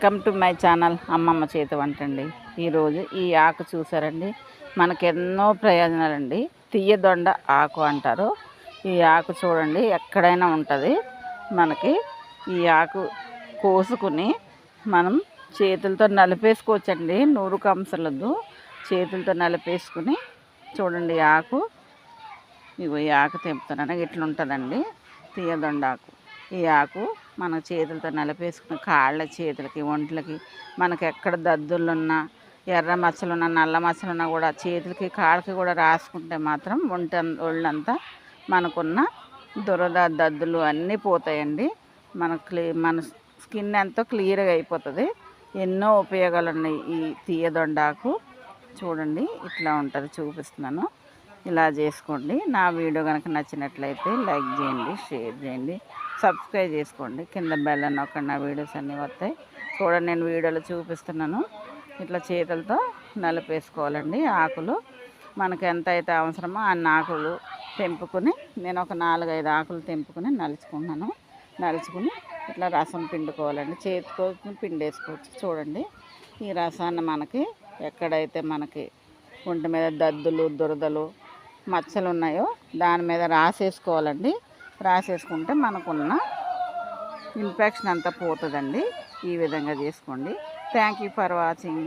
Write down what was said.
Welcome to my channel అమ్మమ్మ చేతి వంట అండి. ఈరోజు ఈ ఆకు చూసారండి, మనకెన్నో ప్రయోజనాలండి. తీయదొండ ఆకు అంటారు. ఈ ఆకు చూడండి ఎక్కడైనా ఉంటుంది. మనకి ఈ ఆకు కోసుకుని మనం చేతులతో నలిపేసుకోవచ్చండి. నూరు కంసలదు, చేతులతో నలిపేసుకుని చూడండి ఆకు. ఇగో ఈ ఆకు తెంపుతున్నాను, ఇట్లుంటుందండి తీయదొండ ఆకు. ఈ ఆకు మన చేతులతో నలిపేసుకుని కాళ్ళ చేతులకి ఒంట్లకి మనకి ఎక్కడ దద్దులున్నా ఎర్ర మచ్చలున్నా నల్ల మచ్చలున్నా కూడా చేతులకి కాళ్ళకి కూడా రాసుకుంటే మాత్రం ఒళ్ళంతా మనకున్న దురద దద్దులు అన్నీ పోతాయండి. మన స్కిన్ ఎంతో క్లియర్గా అయిపోతుంది. ఎన్నో ఉపయోగాలు ఉన్నాయి ఈ తీయదొండాకు. చూడండి ఇట్లా ఉంటుంది, చూపిస్తున్నాను. ఇలా చేసుకోండి. నా వీడియో కనుక నచ్చినట్లయితే లైక్ చేయండి, షేర్ చేయండి, సబ్స్క్రైబ్ చేసుకోండి. కింద బెల్ నొక్కండి, నా వీడియోస్ అన్నీ వస్తాయి. చూడండి నేను వీడియోలో చూపిస్తున్నాను. ఇట్లా చేతులతో నలిపేసుకోవాలండి. ఆకులు మనకు ఎంత అయితే అవసరమో అన్ని ఆకులు తెంపుకొని, నేను ఒక 4-5 ఆకులు తెంపుకొని నలుచుకుని ఇట్లా రసం పిండుకోవాలండి. చేతికి పిండేసుకోవచ్చు. చూడండి ఈ రసాన్ని మనకి ఎక్కడైతే మనకి ఒంటి మీద దద్దులు దురదలు మచ్చలు ఉన్నాయో దాని మీద రాసేసుకోవాలండి. రాసేసుకుంటే మనకున్న ఇన్ఫెక్షన్ అంతా పోతుందండి. ఈ విధంగా చేసుకోండి. Thank you for watching.